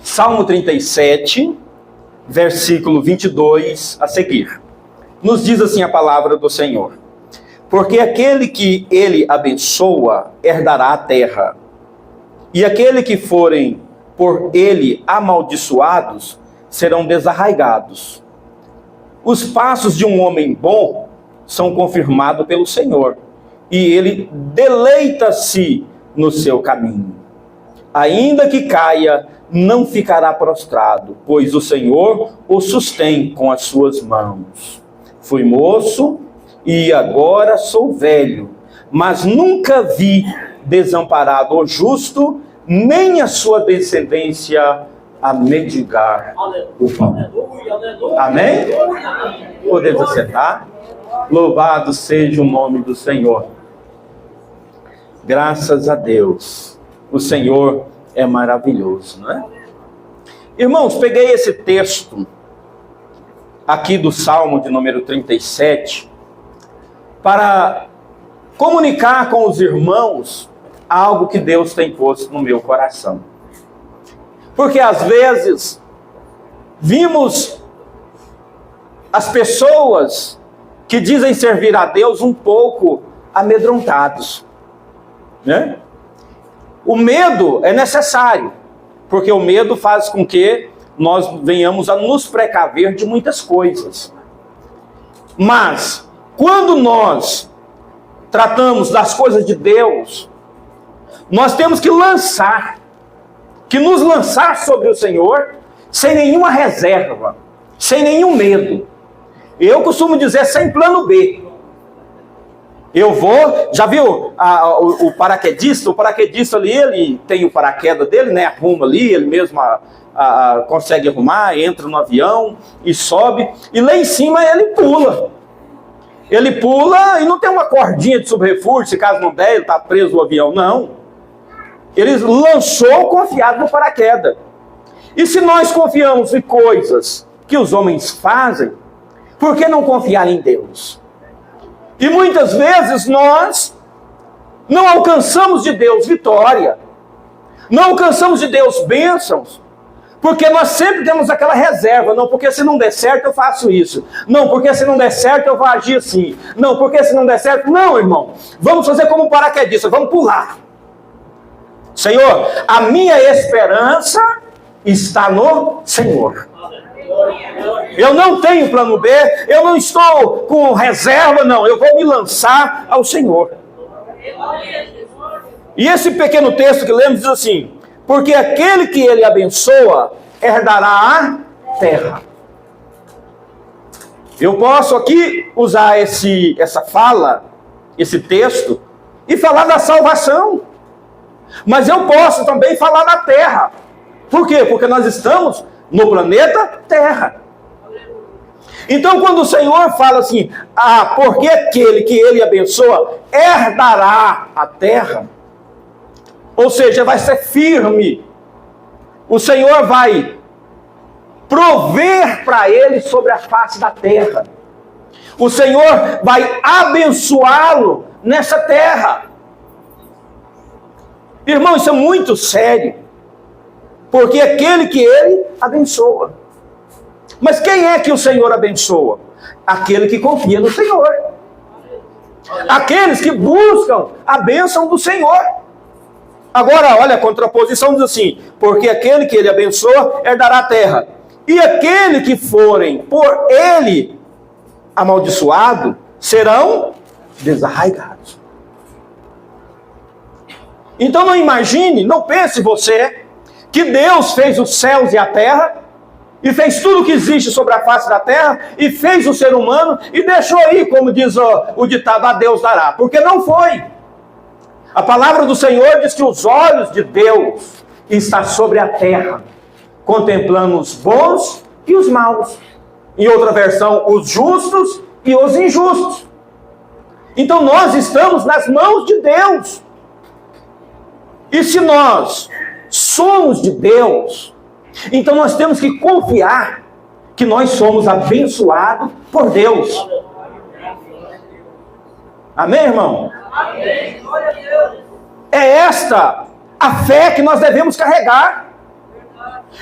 Salmo 37, versículo 22 a seguir. Nos diz assim a palavra do Senhor: porque aquele que ele abençoa herdará a terra, e aquele que forem por ele amaldiçoados serão desarraigados. Os passos de um homem bom são confirmados pelo Senhor, e ele deleita-se no seu caminho. Ainda que caia, não ficará prostrado, pois o Senhor o sustém com as suas mãos. Fui moço e agora sou velho, mas nunca vi desamparado o justo, nem a sua descendência a mendigar o pão. Amém? Podemos assentar? Louvado seja o nome do Senhor. Graças a Deus. O Senhor é maravilhoso, não é? Irmãos, peguei esse texto aqui do Salmo de número 37 para comunicar com os irmãos algo que Deus tem posto no meu coração. Porque às vezes vimos as pessoas que dizem servir a Deus um pouco amedrontados, né? O medo é necessário, porque o medo faz com que nós venhamos a nos precaver de muitas coisas. Mas quando nós tratamos das coisas de Deus, nós temos que nos lançar sobre o Senhor sem nenhuma reserva, sem nenhum medo. Eu costumo dizer sem plano B. Eu vou, já viu o paraquedista? O paraquedista ali, ele tem o paraquedas dele, né? Arruma ali, ele mesmo consegue arrumar, entra no avião e sobe. E lá em cima ele pula. Ele pula e não tem uma cordinha de subrefúgio, se caso não der, ele está preso no avião, não. Ele lançou confiado no paraquedas. E se nós confiamos em coisas que os homens fazem, por que não confiar em Deus? E muitas vezes nós não alcançamos de Deus vitória, não alcançamos de Deus bênçãos, porque nós sempre temos aquela reserva. Não, porque se não der certo eu faço isso. Não, porque se não der certo eu vou agir assim. Não, porque se não der certo... Não, irmão, vamos fazer como um paraquedista, vamos pular. Senhor, a minha esperança está no Senhor. Eu não tenho plano B, eu não estou com reserva, não. Eu vou me lançar ao Senhor. E esse pequeno texto que lemos diz assim: porque aquele que ele abençoa herdará a terra. Eu posso aqui usar essa fala, esse texto, e falar da salvação. Mas eu posso também falar da terra. Por quê? Porque nós estamos no planeta Terra. Então quando o Senhor fala assim: porque aquele que ele abençoa herdará a terra, ou seja, vai ser firme. O Senhor vai prover para ele sobre a face da terra. O Senhor vai abençoá-lo nessa terra. Irmão, isso é muito sério. Porque aquele que ele abençoa. Mas quem é que o Senhor abençoa? Aquele que confia no Senhor. Aqueles que buscam a bênção do Senhor. Agora, olha, a contraposição diz assim: porque aquele que ele abençoa herdará a terra, e aquele que forem por ele amaldiçoado serão desarraigados. Então não imagine, não pense você que Deus fez os céus e a terra, e fez tudo o que existe sobre a face da terra, e fez o ser humano, e deixou aí, como diz o ditado, a Deus dará. Porque não foi. A palavra do Senhor diz que os olhos de Deus estão sobre a terra, contemplando os bons e os maus. Em outra versão, os justos e os injustos. Então nós estamos nas mãos de Deus. E se nós somos de Deus, então nós temos que confiar que nós somos abençoados por Deus. Amém, irmão? Amém. É esta a fé que nós devemos carregar.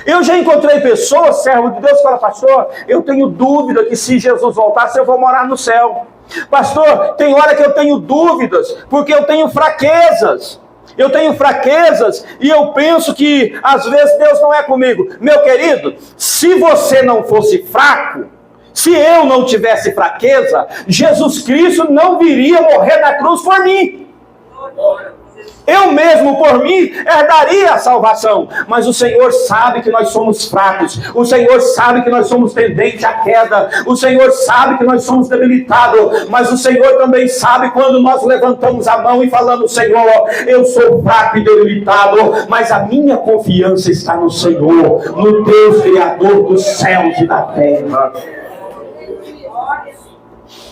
Eu já encontrei pessoas, servo de Deus, que falam: pastor, eu tenho dúvida que se Jesus voltasse eu vou morar no céu. Pastor, tem hora que eu tenho dúvidas, porque eu tenho fraquezas. Eu tenho fraquezas e eu penso que às vezes Deus não é comigo. Meu querido, se você não fosse fraco, se eu não tivesse fraqueza, Jesus Cristo não viria morrer na cruz por mim. Eu mesmo, por mim, herdaria a salvação. Mas o Senhor sabe que nós somos fracos. O Senhor sabe que nós somos tendentes à queda. O Senhor sabe que nós somos debilitados. Mas o Senhor também sabe quando nós levantamos a mão e falamos: Senhor, eu sou fraco e debilitado, mas a minha confiança está no Senhor, no Deus Criador dos céus e da terra.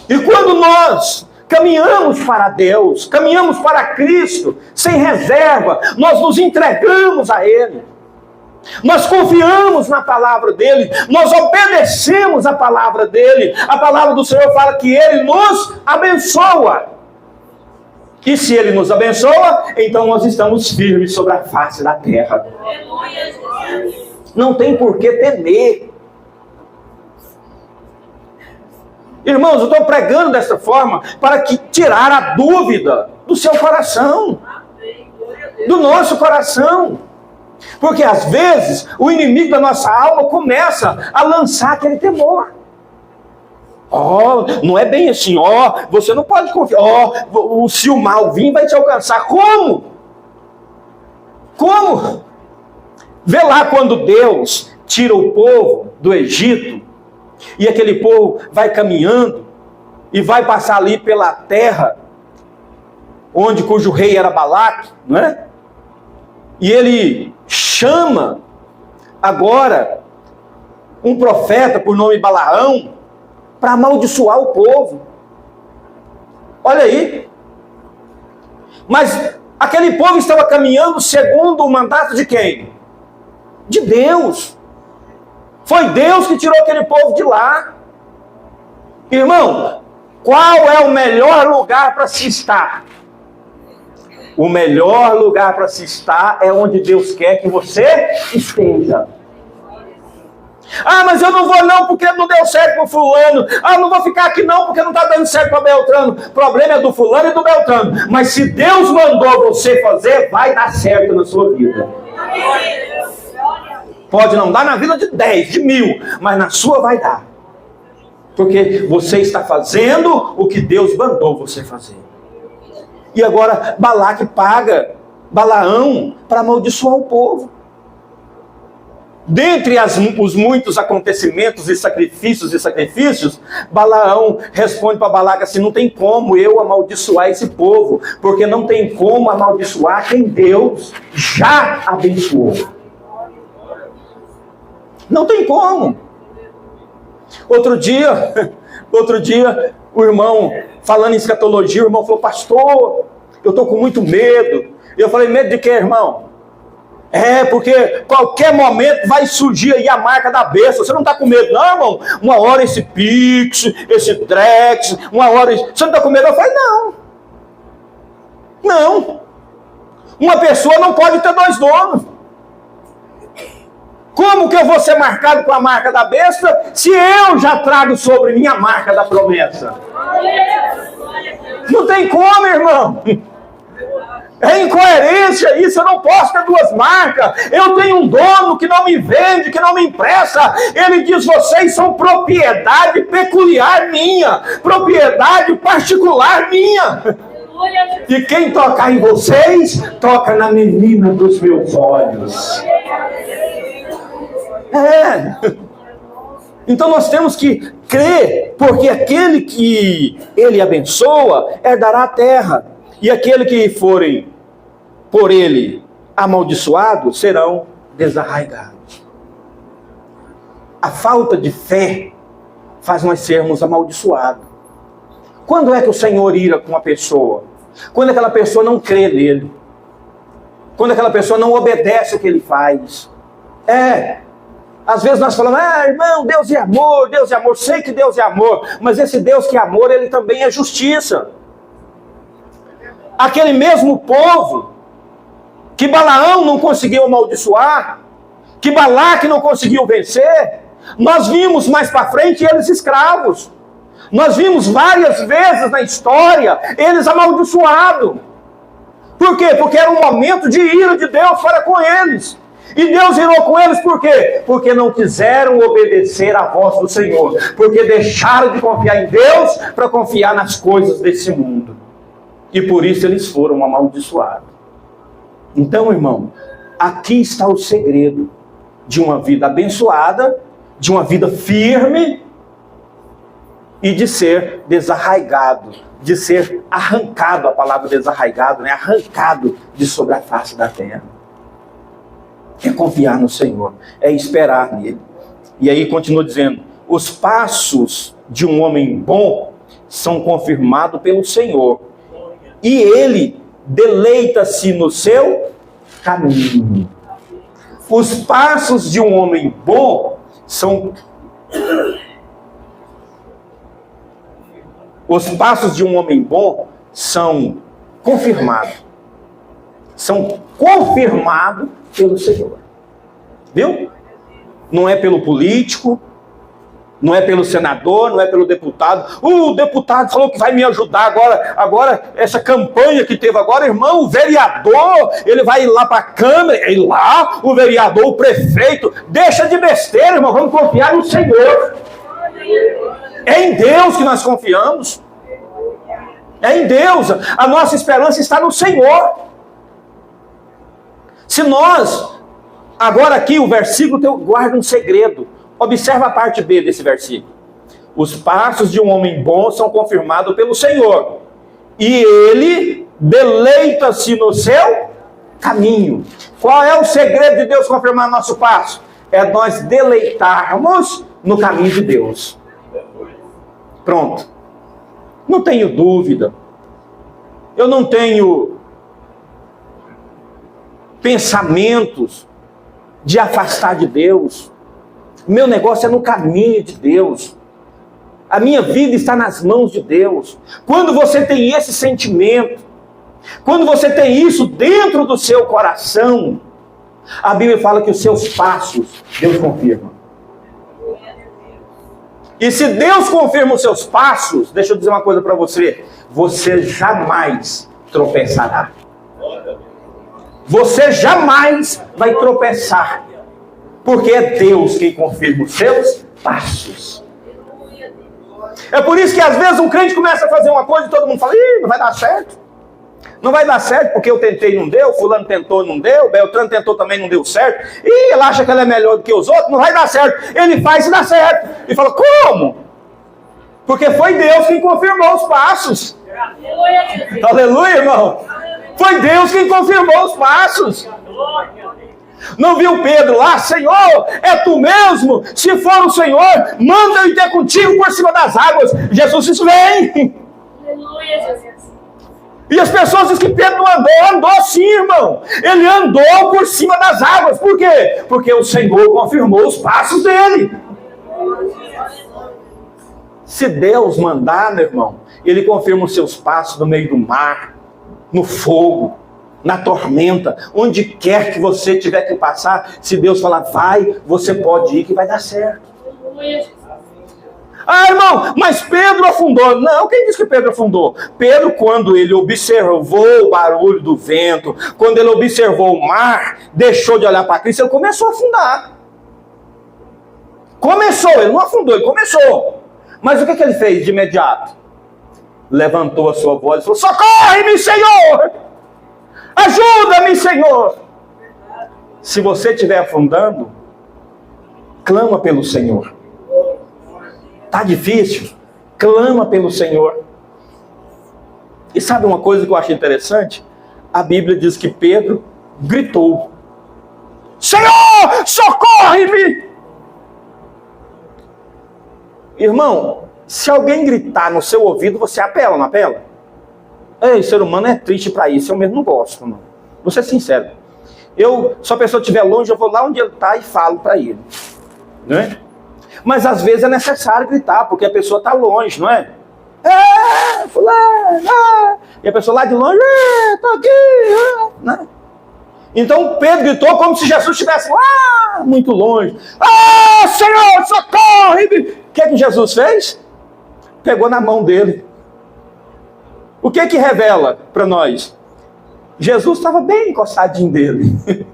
E quando nós caminhamos para Deus, caminhamos para Cristo, sem reserva, nós nos entregamos a Ele, nós confiamos na palavra dEle, nós obedecemos a palavra dEle. A palavra do Senhor fala que Ele nos abençoa, e se Ele nos abençoa, então nós estamos firmes sobre a face da terra. Não tem por que temer. Irmãos, eu estou pregando dessa forma para que tirar a dúvida do seu coração, do nosso coração. Porque às vezes o inimigo da nossa alma começa a lançar aquele temor. Não é bem assim, você não pode confiar, se o mal vir vai te alcançar. Como? Como? Vê lá quando Deus tira o povo do Egito, e aquele povo vai caminhando e vai passar ali pela terra cujo rei era Balaque, não é? E ele chama agora um profeta por nome Balaão para amaldiçoar o povo. Olha aí. Mas aquele povo estava caminhando segundo o mandato de quem? De Deus. Foi Deus que tirou aquele povo de lá. Irmão, qual é o melhor lugar para se estar? O melhor lugar para se estar é onde Deus quer que você esteja. Mas eu não vou não porque não deu certo com fulano. Não vou ficar aqui não porque não está dando certo para Beltrano. O problema é do fulano e do Beltrano. Mas se Deus mandou você fazer, vai dar certo na sua vida. Pode não dar na vida de 10, de 1000, mas na sua vai dar. Porque você está fazendo o que Deus mandou você fazer. E agora Balaque paga Balaão para amaldiçoar o povo. Dentre os muitos acontecimentos e sacrifícios, Balaão responde para Balaque assim: não tem como eu amaldiçoar esse povo, porque não tem como amaldiçoar quem Deus já abençoou. Não tem como. Outro dia, o irmão, falando em escatologia, o irmão falou: pastor, eu estou com muito medo. Eu falei: medo de quê, irmão? Porque qualquer momento vai surgir aí a marca da besta. Você não está com medo não, irmão? Uma hora esse Pix, esse Drex, uma hora... Você não está com medo? Eu falei: não. Uma pessoa não pode ter 2 donos. Como que eu vou ser marcado com a marca da besta se eu já trago sobre mim a marca da promessa? Não tem como, irmão. É incoerência isso, eu não posso ter 2 marcas. Eu tenho um dono que não me vende, que não me empresta. Ele diz: vocês são propriedade peculiar minha, propriedade particular minha. E quem tocar em vocês, toca na menina dos meus olhos. Então nós temos que crer, porque aquele que ele abençoa herdará a terra, e aquele que forem por ele amaldiçoados serão desarraigados. A falta de fé faz nós sermos amaldiçoados. Quando é que o Senhor ira com uma pessoa? Quando aquela pessoa não crê nele, quando aquela pessoa não obedece o que ele faz. Às vezes nós falamos: irmão, Deus é amor, sei que Deus é amor, mas esse Deus que é amor, ele também é justiça. Aquele mesmo povo que Balaão não conseguiu amaldiçoar, que Balaque não conseguiu vencer. Nós vimos mais para frente eles escravos. Nós vimos várias vezes na história eles amaldiçoados. Por quê? Porque era um momento de ira de Deus para com eles. E Deus irou com eles por quê? Porque não quiseram obedecer à voz do Senhor. Porque deixaram de confiar em Deus para confiar nas coisas desse mundo. E por isso eles foram amaldiçoados. Então, irmão, aqui está o segredo de uma vida abençoada, de uma vida firme e de ser desarraigado, de ser arrancado, a palavra desarraigado, né? Arrancado de sobre a face da terra. É confiar no Senhor, é esperar nele. E aí continua dizendo, os passos de um homem bom são confirmados pelo Senhor, e ele deleita-se no seu caminho. Os passos de um homem bom são... Os passos de um homem bom são confirmados. São confirmados pelo Senhor. Viu? Não é pelo político, não é pelo senador, não é pelo deputado. O deputado falou que vai me ajudar agora essa campanha que teve agora, irmão, o vereador, ele vai ir lá para a Câmara, e lá o vereador, o prefeito, deixa de besteira, irmão, vamos confiar no Senhor. É em Deus que nós confiamos. É em Deus. A nossa esperança está no Senhor. Se nós... Agora aqui o versículo guarda um segredo. Observa a parte B desse versículo. Os passos de um homem bom são confirmados pelo Senhor. E ele deleita-se no seu caminho. Qual é o segredo de Deus confirmar nosso passo? É nós deleitarmos no caminho de Deus. Pronto. Não tenho dúvida. Eu não tenho pensamentos de afastar de Deus. Meu negócio é no caminho de Deus. A minha vida está nas mãos de Deus. Quando você tem esse sentimento, quando você tem isso dentro do seu coração, a Bíblia fala que os seus passos, Deus confirma. E se Deus confirma os seus passos, deixa eu dizer uma coisa para você, você jamais tropeçará. Você jamais vai tropeçar, porque é Deus quem confirma os seus passos. É por isso que às vezes um crente começa a fazer uma coisa e todo mundo fala, ih, não vai dar certo. Não vai dar certo porque eu tentei e não deu, fulano tentou e não deu, Beltrano tentou também e não deu certo. E ele acha que ele é melhor do que os outros, não vai dar certo. Ele faz e dá certo. E fala, como? Porque foi Deus quem confirmou os passos. Aleluia, irmão. Foi Deus quem confirmou os passos. Não viu Pedro lá? Senhor, é tu mesmo? Se for o Senhor, manda eu ir ter contigo por cima das águas. Jesus disse, vem. Aleluia, Jesus. E as pessoas dizem que Pedro não andou sim, irmão. Ele andou por cima das águas. Por quê? Porque o Senhor confirmou os passos dele. Se Deus mandar, meu irmão, Ele confirma os seus passos no meio do mar, no fogo, na tormenta, onde quer que você tiver que passar. Se Deus falar, vai, você pode ir que vai dar certo. Ah, irmão, mas Pedro afundou. Não, quem disse que Pedro afundou? Pedro, quando ele observou o barulho do vento, quando ele observou o mar, deixou de olhar para Cristo, ele começou a afundar. Começou, ele não afundou, ele começou. Mas o que ele fez de imediato? Levantou a sua voz e falou, socorre-me, Senhor! Ajuda-me, Senhor! Se você estiver afundando, clama pelo Senhor. Está difícil? Clama pelo Senhor. E sabe uma coisa que eu acho interessante? A Bíblia diz que Pedro gritou, Senhor, socorre-me! Irmão, se alguém gritar no seu ouvido, você apela, não apela? Ei, ser humano é triste para isso, eu mesmo não gosto, não. Vou ser sincero. Se a pessoa estiver longe, eu vou lá onde ele está e falo para ele. Não é? Mas às vezes é necessário gritar, porque a pessoa está longe, não é? Fulano, e a pessoa lá de longe, estou aqui, não. Então Pedro gritou como se Jesus estivesse lá, muito longe. Ah, Senhor, socorre! O que Jesus fez? Pegou na mão dele. O que revela para nós? Jesus estava bem encostadinho dele.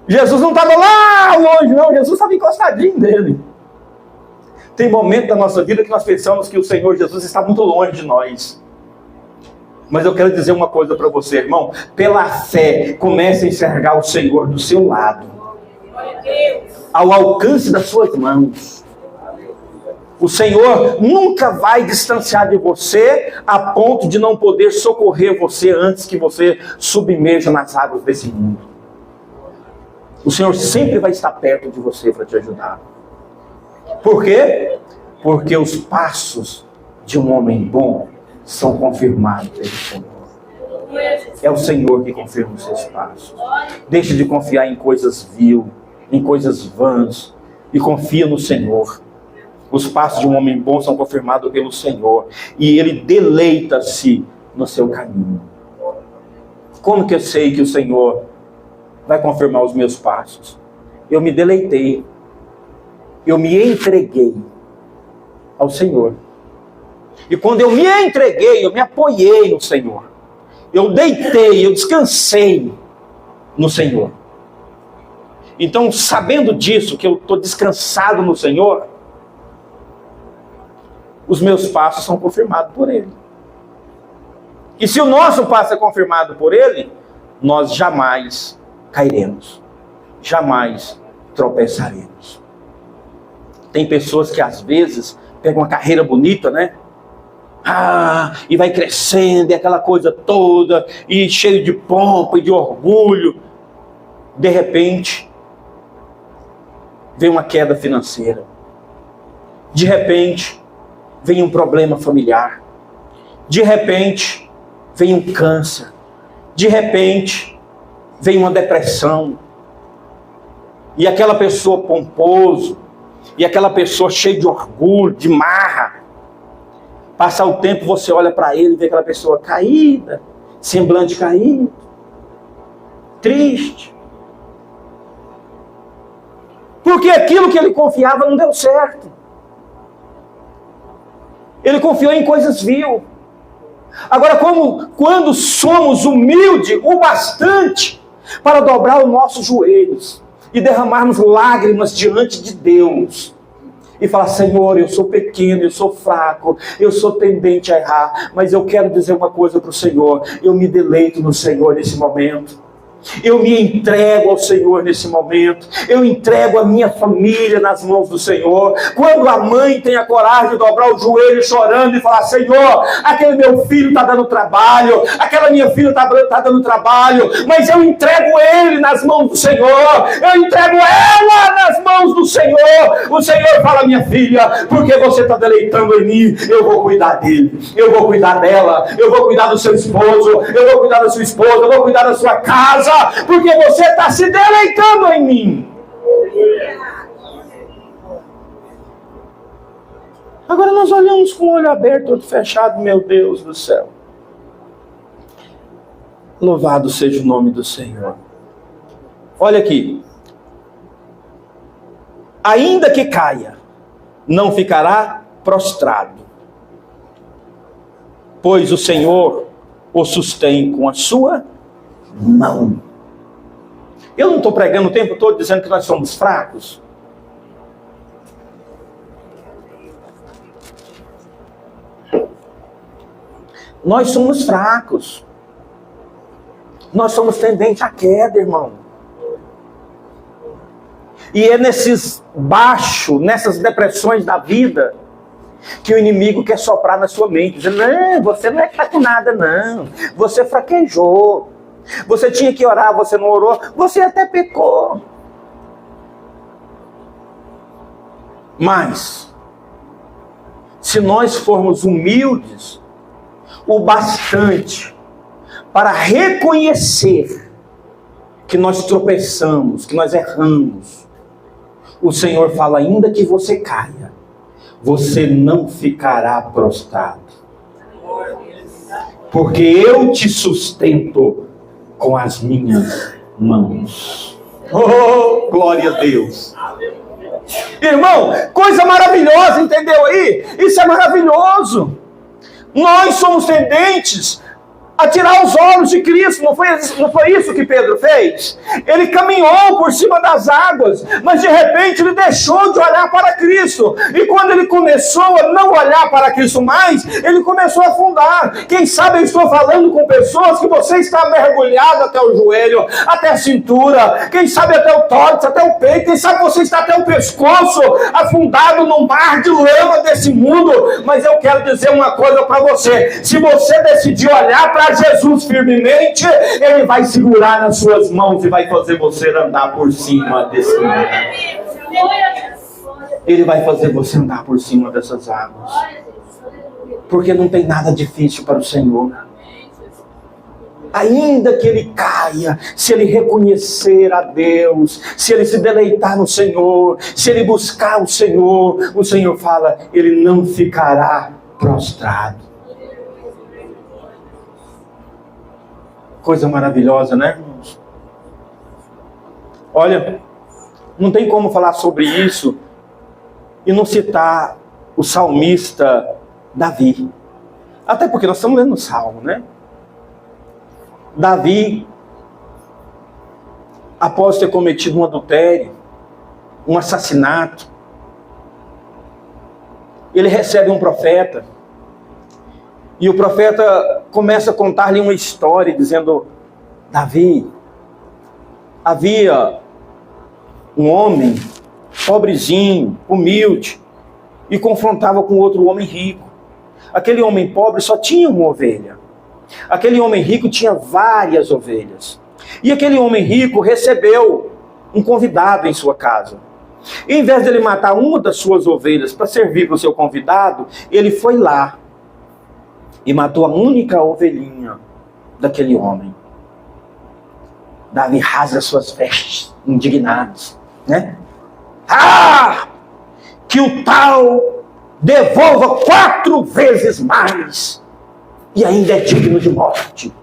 Jesus não estava lá longe, não. Jesus estava encostadinho dele. Tem momento da nossa vida que nós pensamos que o Senhor Jesus está muito longe de nós. Mas eu quero dizer uma coisa para você, irmão. Pela fé, comece a enxergar o Senhor do seu lado. Ao alcance das suas mãos. O Senhor nunca vai distanciar de você a ponto de não poder socorrer você antes que você submerja nas águas desse mundo. O Senhor sempre vai estar perto de você para te ajudar. Por quê? Porque os passos de um homem bom são confirmados pelo Senhor. É o Senhor que confirma os seus passos. Deixe de confiar em coisas vil, em coisas vãs, e confia no Senhor. Os passos de um homem bom são confirmados pelo Senhor, e Ele deleita-se no seu caminho. Como que eu sei que o Senhor vai confirmar os meus passos? Eu me deleitei, eu me entreguei ao Senhor. E quando eu me entreguei, eu me apoiei no Senhor. Eu deitei, eu descansei no Senhor. Então, sabendo disso, que eu estou descansado no Senhor, os meus passos são confirmados por Ele. E se o nosso passo é confirmado por Ele, nós jamais cairemos. Jamais tropeçaremos. Tem pessoas que às vezes pegam uma carreira bonita, né? E vai crescendo, e aquela coisa toda, e cheio de pompa e de orgulho. De repente, vem uma queda financeira. De repente, vem um problema familiar. De repente, vem um câncer. De repente, vem uma depressão. E aquela pessoa pomposo, e aquela pessoa cheia de orgulho, de marra, passar o tempo, você olha para ele e vê aquela pessoa caída, semblante caído, triste. Porque aquilo que ele confiava não deu certo. Ele confiou em coisas vil. Agora, quando somos humildes o bastante para dobrar os nossos joelhos e derramarmos lágrimas diante de Deus e falar: Senhor, eu sou pequeno, eu sou fraco, eu sou tendente a errar, mas eu quero dizer uma coisa para o Senhor: eu me deleito no Senhor nesse momento. Eu me entrego ao Senhor nesse momento. Eu entrego a minha família nas mãos do Senhor. Quando a mãe tem a coragem de dobrar o joelho chorando e falar: Senhor, aquele meu filho está dando trabalho, aquela minha filha está dando trabalho, mas eu entrego ele nas mãos do Senhor, eu entrego ela nas mãos do Senhor. O Senhor fala: minha filha, porque você está deleitando em mim, eu vou cuidar dele, eu vou cuidar dela, eu vou cuidar do seu esposo, eu vou cuidar da sua esposa, eu vou cuidar da sua casa, porque você está se deleitando em mim. Agora nós olhamos com o olho aberto, outro fechado. Meu Deus do céu. Louvado seja o nome do Senhor. Olha aqui. Ainda que caia, não ficará prostrado, pois o Senhor o sustém com a sua mão. Eu não estou pregando o tempo todo dizendo que nós somos fracos. Nós somos fracos. Nós somos tendentes à queda, irmão. E é nesses baixos, nessas depressões da vida, que o inimigo quer soprar na sua mente, dizendo: não, você não é fraco nada, não. Você fraquejou. Você tinha que orar, você não orou. Você até pecou. Mas, se nós formos humildes o bastante para reconhecer que nós tropeçamos, que nós erramos, o Senhor fala: ainda que você caia, você não ficará prostrado, porque eu te sustento com as minhas mãos. Oh, glória a Deus. Irmão, coisa maravilhosa, entendeu aí? Isso é maravilhoso. Nós somos tendentes a tirar os olhos de Cristo. Não foi isso que Pedro fez? Ele caminhou por cima das águas, mas de repente ele deixou de olhar para Cristo. E quando ele começou a não olhar para Cristo mais, ele começou a afundar. Quem sabe eu estou falando com pessoas que você está mergulhado até o joelho, até a cintura, quem sabe até o tórax, até o peito, quem sabe você está até o pescoço, afundado no mar de lama desse mundo. Mas eu quero dizer uma coisa para você: se você decidir olhar para Jesus firmemente, Ele vai segurar nas suas mãos e vai fazer você andar por cima desse mar. Ele vai fazer você andar por cima dessas águas. Porque não tem nada difícil para o Senhor. Ainda que ele caia, se ele reconhecer a Deus, se ele se deleitar no Senhor, se ele buscar o Senhor fala, ele não ficará prostrado. Coisa maravilhosa, né, irmãos? Olha, não tem como falar sobre isso e não citar o salmista Davi. Até porque nós estamos lendo o Salmo, né? Davi, após ter cometido um adultério, um assassinato, ele recebe um profeta. E o profeta começa a contar-lhe uma história, dizendo: Davi, havia um homem pobrezinho, humilde, e confrontava com outro homem rico. Aquele homem pobre só tinha uma ovelha. Aquele homem rico tinha várias ovelhas. E aquele homem rico recebeu um convidado em sua casa. E, em vez de ele matar uma das suas ovelhas para servir para o seu convidado, ele foi lá e matou a única ovelhinha daquele homem. Davi rasga suas vestes, indignados, né? Que o tal devolva 4 vezes mais e ainda é digno de morte.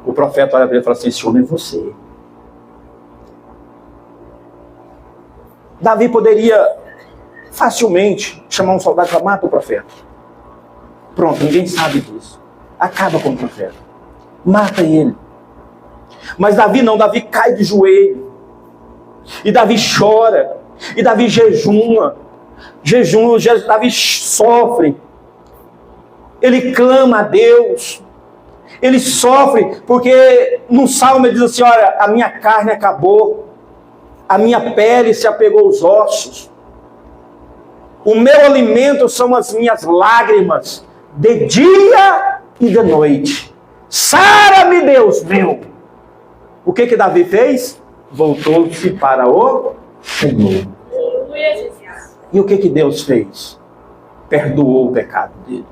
O profeta olha para ele e fala assim: esse homem é você. Davi poderia facilmente chamar um soldado para matar o profeta. Pronto, ninguém sabe disso. Acaba com o profeta. Mata ele. Mas Davi não, Davi cai de joelho. E Davi chora. E Davi jejuma. Davi sofre. Ele clama a Deus. Ele sofre porque no Salmo ele diz assim: olha, a minha carne acabou. A minha pele se apegou aos ossos. O meu alimento são as minhas lágrimas, de dia e de noite. Sara-me, Deus meu. O que Davi fez? Voltou-se para o Senhor. E o que Deus fez? Perdoou o pecado dele.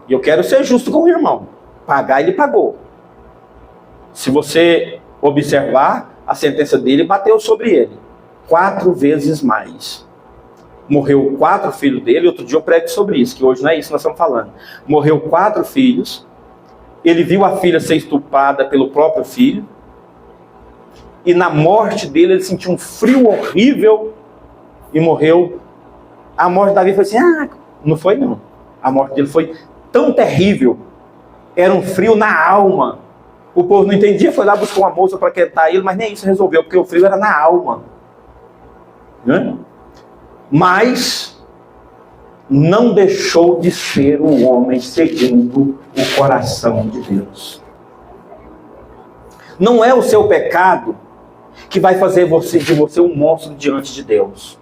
E eu quero ser justo com o irmão. Pagar, ele pagou. Se você observar, a sentença dele bateu sobre ele 4 vezes mais. Morreu 4 filhos dele. Outro dia eu prego sobre isso, que hoje não é isso que nós estamos falando. Morreu 4 filhos. Ele viu a filha ser estuprada pelo próprio filho. E na morte dele, ele sentiu um frio horrível e morreu. A morte de Davi foi assim: não foi não. A morte dele foi tão terrível. Era um frio na alma. O povo não entendia, foi lá buscar uma moça para quietar ele, mas nem isso resolveu, porque o frio era na alma. Né? Mas não deixou de ser um homem segundo o coração de Deus. Não é o seu pecado que vai fazer de você um monstro diante de Deus.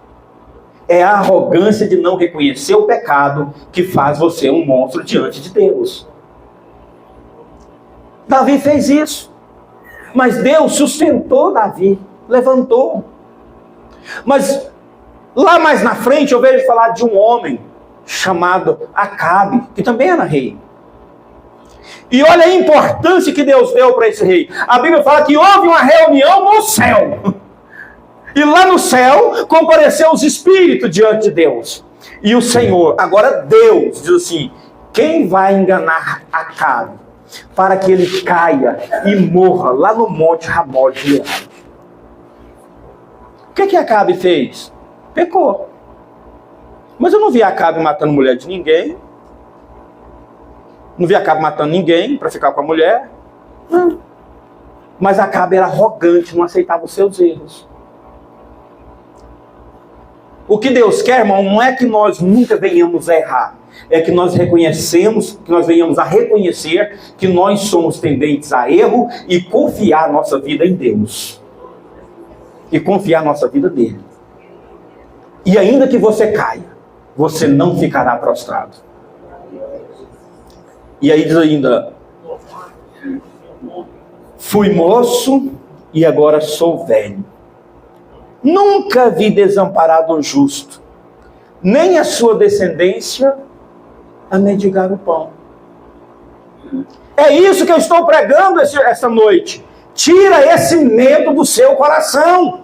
É a arrogância de não reconhecer o pecado que faz você um monstro diante de Deus. Davi fez isso. Mas Deus sustentou Davi, levantou. Mas lá mais na frente eu vejo falar de um homem chamado Acabe, que também era rei. E olha a importância que Deus deu para esse rei. A Bíblia fala que houve uma reunião no céu. E lá no céu compareceu os espíritos diante de Deus. E o Senhor, agora Deus, diz assim: quem vai enganar Acabe? para que ele caia e morra lá no monte Ramor de Gileade. O que Acabe fez? Pecou. Mas eu não vi Acabe matando mulher de ninguém. Não vi Acabe matando ninguém para ficar com a mulher. Não. Mas Acabe era arrogante, não aceitava os seus erros. O que Deus quer, irmão, não é que nós nunca venhamos a errar. É que nós reconhecemos, que nós venhamos a reconhecer que nós somos tendentes a erro e confiar a nossa vida em Deus. E confiar a nossa vida nele. E ainda que você caia, você não ficará prostrado. E aí diz ainda: fui moço e agora sou velho. Nunca vi desamparado o justo, nem a sua descendência a mendigar o pão. É isso que eu estou pregando essa noite. Tira esse medo do seu coração.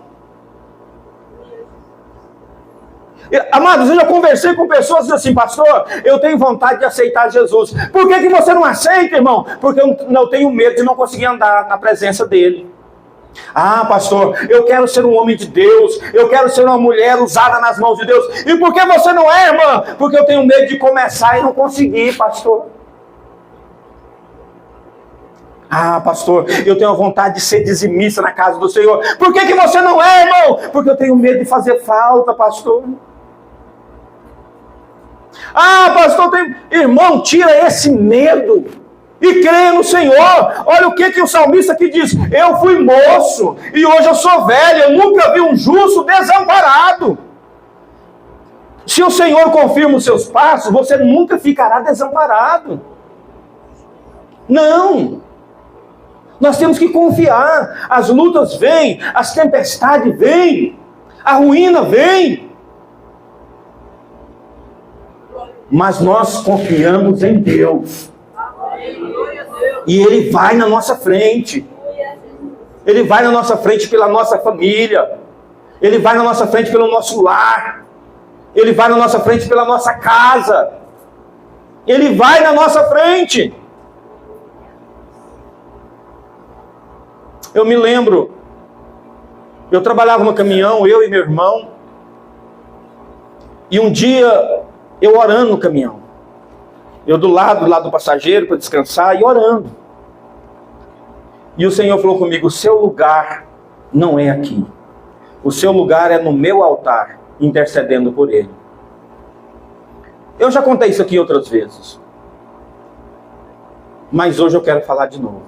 Amados, eu já conversei com pessoas que dizem assim: pastor, eu tenho vontade de aceitar Jesus. Por que você não aceita, irmão? Porque eu tenho medo de não conseguir andar na presença dele. Ah, pastor, eu quero ser um homem de Deus, eu quero ser uma mulher usada nas mãos de Deus. E por que você não é, irmã? Porque eu tenho medo de começar e não conseguir, pastor. Ah, pastor, eu tenho a vontade de ser dizimista na casa do Senhor. Por que você não é, irmão? Porque eu tenho medo de fazer falta, pastor. Ah, pastor, irmão, tira esse medo e creia no Senhor. Olha o que o salmista aqui diz: eu fui moço e hoje eu sou velho, eu nunca vi um justo desamparado. Se o Senhor confirma os seus passos, você nunca ficará desamparado. Não. Nós temos que confiar. As lutas vêm, as tempestades vêm, a ruína vem. Mas nós confiamos em Deus. E Ele vai na nossa frente. Ele vai na nossa frente pela nossa família. Ele vai na nossa frente pelo nosso lar. Ele vai na nossa frente pela nossa casa. Ele vai na nossa frente. Eu me lembro, eu trabalhava no caminhão, eu e meu irmão. E um dia, eu orando no caminhão. Eu do lado do passageiro para descansar e orando. E o Senhor falou comigo: o seu lugar não é aqui. O seu lugar é no meu altar, intercedendo por Ele. Eu já contei isso aqui outras vezes. Mas hoje eu quero falar de novo.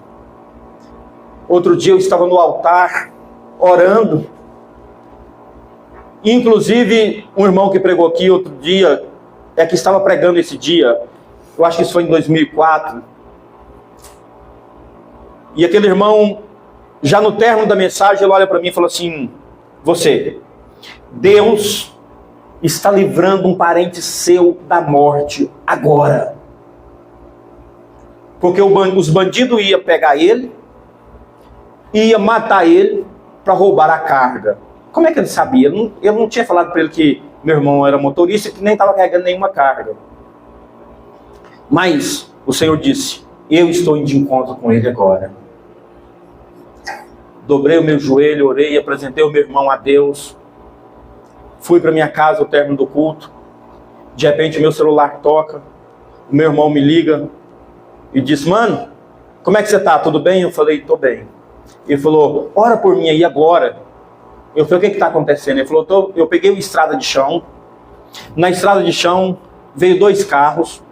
Outro dia eu estava no altar, orando. Inclusive, um irmão que pregou aqui outro dia, que estava pregando esse dia, eu acho que isso foi em 2004. E aquele irmão, já no término da mensagem, ele olha para mim e fala assim: Deus está livrando um parente seu da morte agora. Porque os bandidos iam pegar ele, ia matar ele para roubar a carga. Como é que ele sabia? Eu não tinha falado para ele que meu irmão era motorista e que nem estava carregando nenhuma carga. Mas o Senhor disse: eu estou indo de encontro com ele agora. Dobrei o meu joelho, orei, apresentei o meu irmão a Deus. Fui para minha casa ao término do culto. De repente meu celular toca. O meu irmão me liga e diz: mano, como é que você está? Tudo bem? Eu falei: estou bem. Ele falou: ora por mim aí agora. Eu falei: o que está acontecendo? Ele falou: eu peguei uma estrada de chão. Na estrada de chão veio 2 carros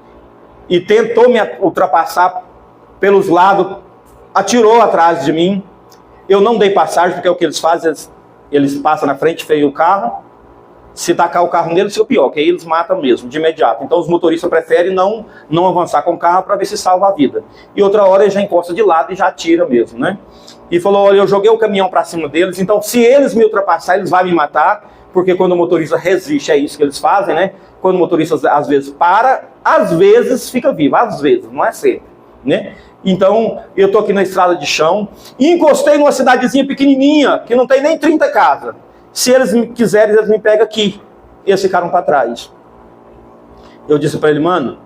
e tentou me ultrapassar pelos lados, atirou atrás de mim. Eu não dei passagem, porque é o que eles fazem, eles passam na frente, feiam o carro. Se tacar o carro neles, fica pior, que aí eles matam mesmo, de imediato. Então os motoristas preferem não avançar com o carro para ver se salva a vida. E outra hora ele já encosta de lado e já atira mesmo, né? E falou: olha, eu joguei o caminhão para cima deles, então se eles me ultrapassarem, eles vão me matar, porque quando o motorista resiste, é isso que eles fazem, né? Quando o motorista às vezes para, às vezes fica vivo, às vezes, não é sempre, né? Então, eu tô aqui na estrada de chão e encostei numa cidadezinha pequenininha, que não tem nem 30 casas. Se eles quiserem, eles me pegam aqui. E eles ficaram para trás. Eu disse para ele: mano,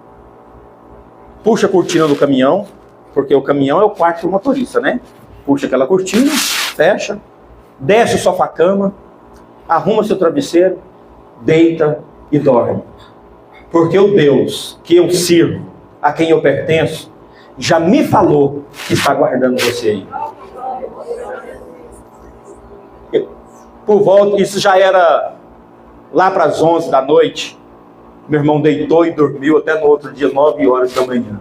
puxa a cortina do caminhão, Porque o caminhão é o quarto do motorista, né? Puxa aquela cortina, fecha, desce o sofá-cama, arruma seu travesseiro, deita e dorme. Porque o Deus que eu sirvo, a quem eu pertenço, já me falou que está guardando você aí. Por volta, isso já era lá para as 11 da noite. Meu irmão deitou e dormiu até no outro dia, 9 horas da manhã.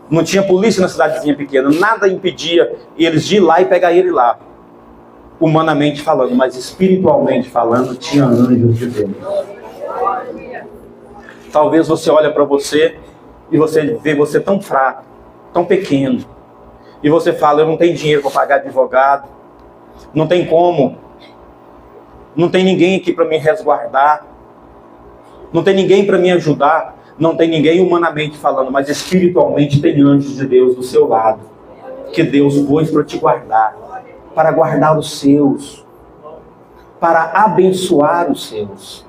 Não tinha polícia na cidadezinha pequena, nada impedia eles de ir lá e pegar ele lá. Humanamente falando, mas espiritualmente falando, tinha anjos de Deus. Talvez você olha para você e você vê você tão fraco, tão pequeno. E você fala, eu não tenho dinheiro para pagar advogado, não tem como, não tem ninguém aqui para me resguardar, não tem ninguém para me ajudar, não tem ninguém humanamente falando, mas espiritualmente tem anjos de Deus do seu lado, que Deus pôs para te guardar, para guardar os seus, para abençoar os seus.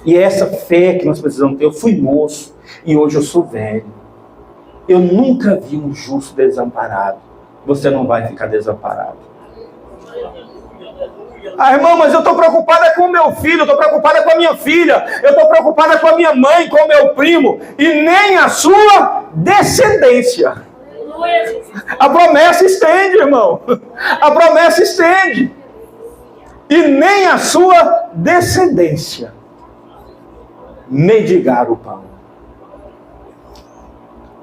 E é essa fé que nós precisamos ter. Eu fui moço e hoje eu sou velho. Eu nunca vi um justo desamparado. Você não vai ficar desamparado. Ah, irmão, mas eu estou preocupada com o meu filho, eu estou preocupada com a minha filha, eu estou preocupada com a minha mãe, com o meu primo, e nem a sua descendência. A promessa estende, irmão. A promessa estende. E nem a sua descendência mendigar o pão.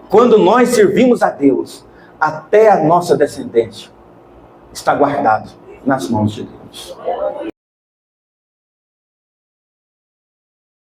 Quando nós servimos a Deus, até a nossa descendência está guardado nas mãos de Deus.